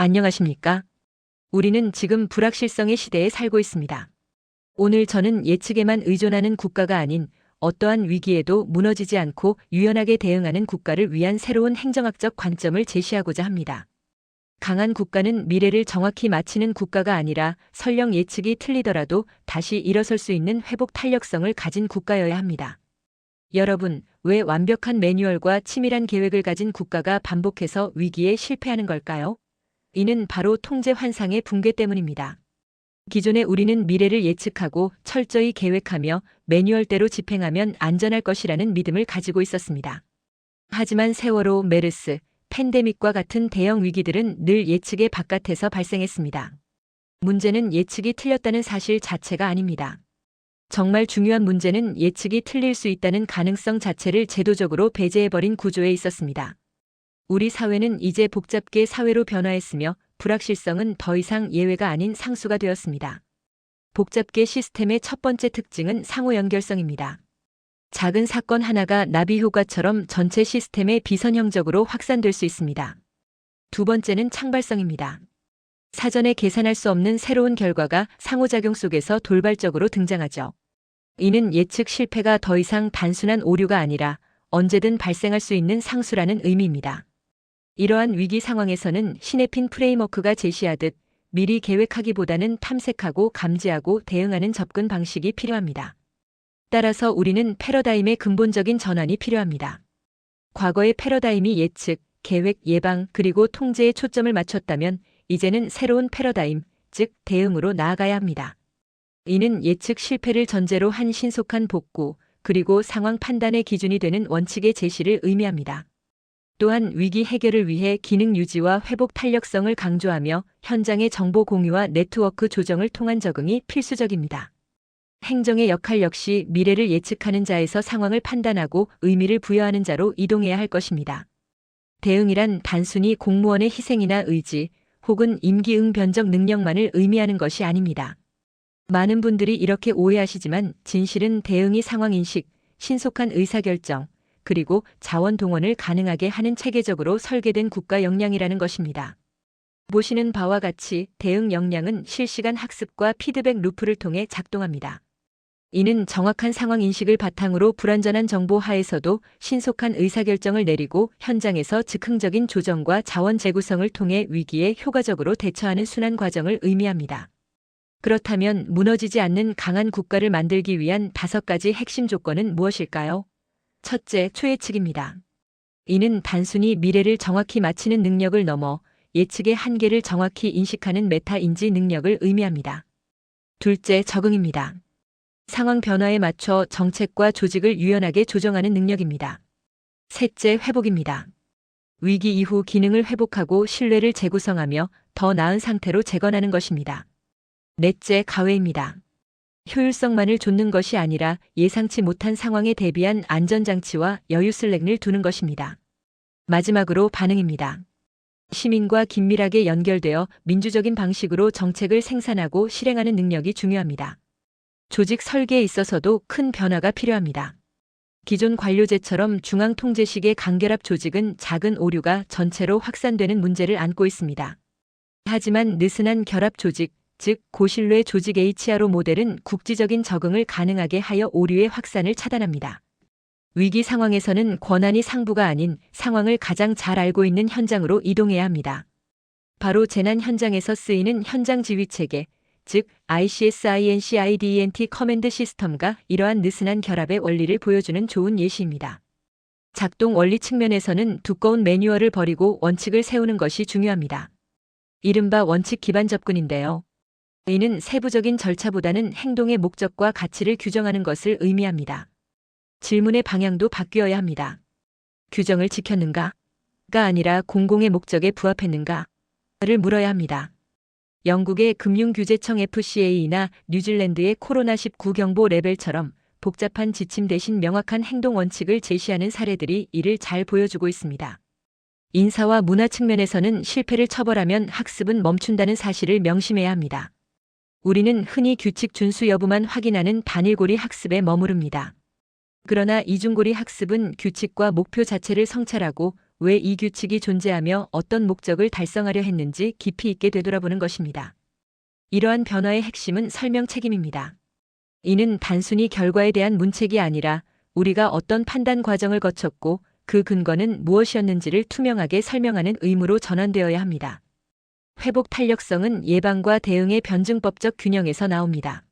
안녕하십니까? 우리는 지금 불확실성의 시대에 살고 있습니다. 오늘 저는 예측에만 의존하는 국가가 아닌 어떠한 위기에도 무너지지 않고 유연하게 대응하는 국가를 위한 새로운 행정학적 관점을 제시하고자 합니다. 강한 국가는 미래를 정확히 맞히는 국가가 아니라 설령 예측이 틀리더라도 다시 일어설 수 있는 회복 탄력성을 가진 국가여야 합니다. 여러분, 왜 완벽한 매뉴얼과 치밀한 계획을 가진 국가가 반복해서 위기에 실패하는 걸까요? 이는 바로 통제 환상의 붕괴 때문입니다. 기존에 우리는 미래를 예측하고 철저히 계획하며 매뉴얼대로 집행하면 안전할 것이라는 믿음을 가지고 있었습니다. 하지만 세월호, 메르스, 팬데믹과 같은 대형 위기들은 늘 예측의 바깥에서 발생했습니다. 문제는 예측이 틀렸다는 사실 자체가 아닙니다. 정말 중요한 문제는 예측이 틀릴 수 있다는 가능성 자체를 제도적으로 배제해버린 구조에 있었습니다. 우리 사회는 이제 복잡계 사회로 변화했으며 불확실성은 더 이상 예외가 아닌 상수가 되었습니다. 복잡계 시스템의 첫 번째 특징은 상호 연결성입니다. 작은 사건 하나가 나비 효과처럼 전체 시스템에 비선형적으로 확산될 수 있습니다. 두 번째는 창발성입니다. 사전에 계산할 수 없는 새로운 결과가 상호작용 속에서 돌발적으로 등장하죠. 이는 예측 실패가 더 이상 단순한 오류가 아니라 언제든 발생할 수 있는 상수라는 의미입니다. 이러한 위기 상황에서는 시네핀 프레임워크가 제시하듯 미리 계획하기보다는 탐색하고 감지하고 대응하는 접근 방식이 필요합니다. 따라서 우리는 패러다임의 근본적인 전환이 필요합니다. 과거의 패러다임이 예측, 계획, 예방, 그리고 통제에 초점을 맞췄다면 이제는 새로운 패러다임, 즉 대응으로 나아가야 합니다. 이는 예측 실패를 전제로 한 신속한 복구, 그리고 상황 판단의 기준이 되는 원칙의 제시를 의미합니다. 또한 위기 해결을 위해 기능 유지와 회복 탄력성을 강조하며 현장의 정보 공유와 네트워크 조정을 통한 적응이 필수적입니다. 행정의 역할 역시 미래를 예측하는 자에서 상황을 판단하고 의미를 부여하는 자로 이동해야 할 것입니다. 대응이란 단순히 공무원의 희생이나 의지 혹은 임기 변적 능력만을 의미하는 것이 아닙니다. 많은 분들이 이렇게 오해하시지만 진실은 대응이 상황인식, 신속한 의사결정, 그리고 자원 동원을 가능하게 하는 체계적으로 설계된 국가 역량이라는 것입니다. 보시는 바와 같이 대응 역량은 실시간 학습과 피드백 루프를 통해 작동합니다. 이는 정확한 상황 인식을 바탕으로 불완전한 정보 하에서도 신속한 의사결정을 내리고 현장에서 즉흥적인 조정과 자원 재구성을 통해 위기에 효과적으로 대처하는 순환 과정을 의미합니다. 그렇다면 무너지지 않는 강한 국가를 만들기 위한 5가지 핵심 조건은 무엇일까요? 첫째, 초예측입니다. 이는 단순히 미래를 정확히 맞히는 능력을 넘어 예측의 한계를 정확히 인식하는 메타 인지 능력을 의미합니다. 둘째, 적응입니다. 상황 변화에 맞춰 정책과 조직을 유연하게 조정하는 능력입니다. 셋째, 회복입니다. 위기 이후 기능을 회복하고 신뢰를 재구성하며 더 나은 상태로 재건하는 것입니다. 넷째, 가외입니다. 효율성만을 좇는 것이 아니라 예상치 못한 상황에 대비한 안전장치와 여유 슬랙을 두는 것입니다. 마지막으로 반응입니다. 시민과 긴밀하게 연결되어 민주적인 방식으로 정책을 생산하고 실행하는 능력이 중요합니다. 조직 설계에 있어서도 큰 변화가 필요합니다. 기존 관료제처럼 중앙 통제식의 간결합 조직은 작은 오류가 전체로 확산되는 문제를 안고 있습니다. 하지만 느슨한 결합 조직, 즉 고신뢰 조직 HRO 모델은 국지적인 적응을 가능하게 하여 오류의 확산을 차단합니다. 위기 상황에서는 권한이 상부가 아닌 상황을 가장 잘 알고 있는 현장으로 이동해야 합니다. 바로 재난 현장에서 쓰이는 현장 지휘 체계, 즉 ICS-INCIDENT 커맨드 시스템과 이러한 느슨한 결합의 원리를 보여주는 좋은 예시입니다. 작동 원리 측면에서는 두꺼운 매뉴얼을 버리고 원칙을 세우는 것이 중요합니다. 이른바 원칙 기반 접근인데요. 이는 세부적인 절차보다는 행동의 목적과 가치를 규정하는 것을 의미합니다. 질문의 방향도 바뀌어야 합니다. 규정을 지켰는가?가 아니라 공공의 목적에 부합했는가?를 물어야 합니다. 영국의 금융규제청 FCA나 뉴질랜드의 코로나19 경보 레벨처럼 복잡한 지침 대신 명확한 행동 원칙을 제시하는 사례들이 이를 잘 보여주고 있습니다. 인사와 문화 측면에서는 실패를 처벌하면 학습은 멈춘다는 사실을 명심해야 합니다. 우리는 흔히 규칙 준수 여부만 확인하는 단일고리 학습에 머무릅니다. 그러나 이중고리 학습은 규칙과 목표 자체를 성찰하고 왜 이 규칙이 존재하며 어떤 목적을 달성하려 했는지 깊이 있게 되돌아보는 것입니다. 이러한 변화의 핵심은 설명 책임입니다. 이는 단순히 결과에 대한 문책이 아니라 우리가 어떤 판단 과정을 거쳤고 그 근거는 무엇이었는지를 투명하게 설명하는 의무로 전환되어야 합니다. 회복 탄력성은 예방과 대응의 변증법적 균형에서 나옵니다.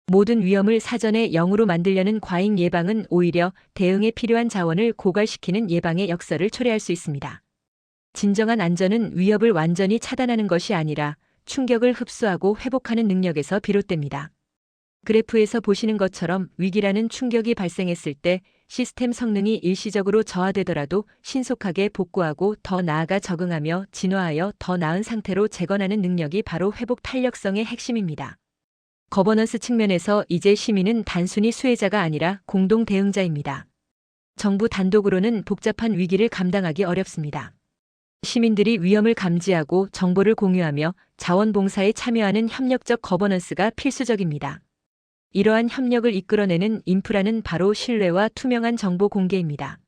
모든 위험을 사전에 0으로 만들려는 과잉 예방은 오히려 대응에 필요한 자원을 고갈시키는 예방의 역설을 초래할 수 있습니다. 진정한 안전은 위협을 완전히 차단하는 것이 아니라 충격을 흡수하고 회복하는 능력에서 비롯됩니다. 그래프에서 보시는 것처럼 위기라는 충격이 발생했을 때 시스템 성능이 일시적으로 저하되더라도 신속하게 복구하고 더 나아가 적응하며 진화하여 더 나은 상태로 재건하는 능력이 바로 회복 탄력성의 핵심입니다. 거버넌스 측면에서 이제 시민은 단순히 수혜자가 아니라 공동 대응자입니다. 정부 단독으로는 복잡한 위기를 감당하기 어렵습니다. 시민들이 위험을 감지하고 정보를 공유하며 자원봉사에 참여하는 협력적 거버넌스가 필수적입니다. 이러한 협력을 이끌어내는 인프라는 바로 신뢰와 투명한 정보 공개입니다.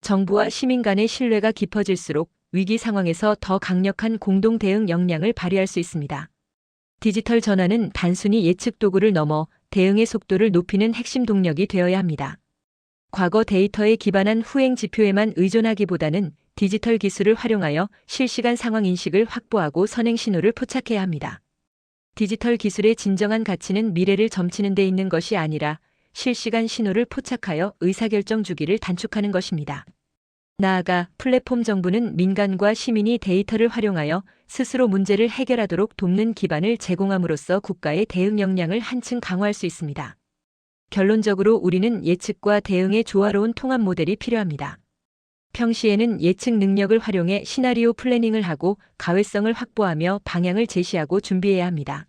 정부와 시민 간의 신뢰가 깊어질수록 위기 상황에서 더 강력한 공동 대응 역량을 발휘할 수 있습니다. 디지털 전환은 단순히 예측 도구를 넘어 대응의 속도를 높이는 핵심 동력이 되어야 합니다. 과거 데이터에 기반한 후행 지표에만 의존하기보다는 디지털 기술을 활용하여 실시간 상황 인식을 확보하고 선행 신호를 포착해야 합니다. 디지털 기술의 진정한 가치는 미래를 점치는 데 있는 것이 아니라 실시간 신호를 포착하여 의사결정 주기를 단축하는 것입니다. 나아가 플랫폼 정부는 민간과 시민이 데이터를 활용하여 스스로 문제를 해결하도록 돕는 기반을 제공함으로써 국가의 대응 역량을 한층 강화할 수 있습니다. 결론적으로 우리는 예측과 대응의 조화로운 통합 모델이 필요합니다. 평시에는 예측 능력을 활용해 시나리오 플래닝을 하고 가외성을 확보하며 방향을 제시하고 준비해야 합니다.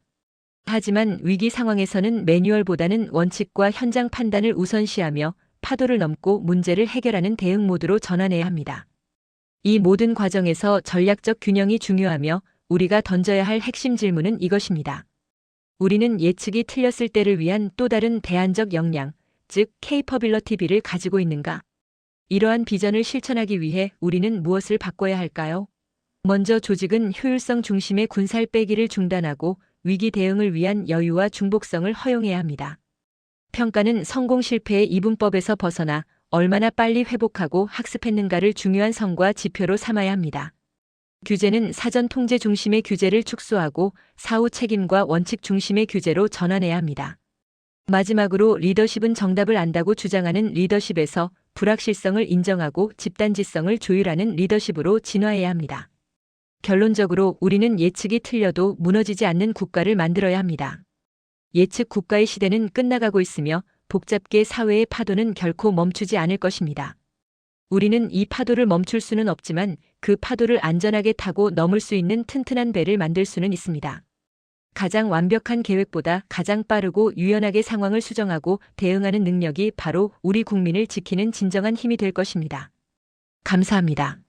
하지만 위기 상황에서는 매뉴얼보다는 원칙과 현장 판단을 우선시하며 파도를 넘고 문제를 해결하는 대응 모드로 전환해야 합니다. 이 모든 과정에서 전략적 균형이 중요하며 우리가 던져야 할 핵심 질문은 이것입니다. 우리는 예측이 틀렸을 때를 위한 또 다른 대안적 역량, 즉 케이퍼빌러티 B를 가지고 있는가? 이러한 비전을 실천하기 위해 우리는 무엇을 바꿔야 할까요? 먼저 조직은 효율성 중심의 군살 빼기를 중단하고 위기 대응을 위한 여유와 중복성을 허용해야 합니다. 평가는 성공 실패의 이분법에서 벗어나 얼마나 빨리 회복하고 학습했는가를 중요한 성과 지표로 삼아야 합니다. 규제는 사전 통제 중심의 규제를 축소하고 사후 책임과 원칙 중심의 규제로 전환해야 합니다. 마지막으로 리더십은 정답을 안다고 주장하는 리더십에서 불확실성을 인정하고 집단지성을 조율하는 리더십으로 진화해야 합니다. 결론적으로 우리는 예측이 틀려도 무너지지 않는 국가를 만들어야 합니다. 예측 국가의 시대는 끝나가고 있으며 복잡계 사회의 파도는 결코 멈추지 않을 것입니다. 우리는 이 파도를 멈출 수는 없지만 그 파도를 안전하게 타고 넘을 수 있는 튼튼한 배를 만들 수는 있습니다. 가장 완벽한 계획보다 가장 빠르고 유연하게 상황을 수정하고 대응하는 능력이 바로 우리 국민을 지키는 진정한 힘이 될 것입니다. 감사합니다.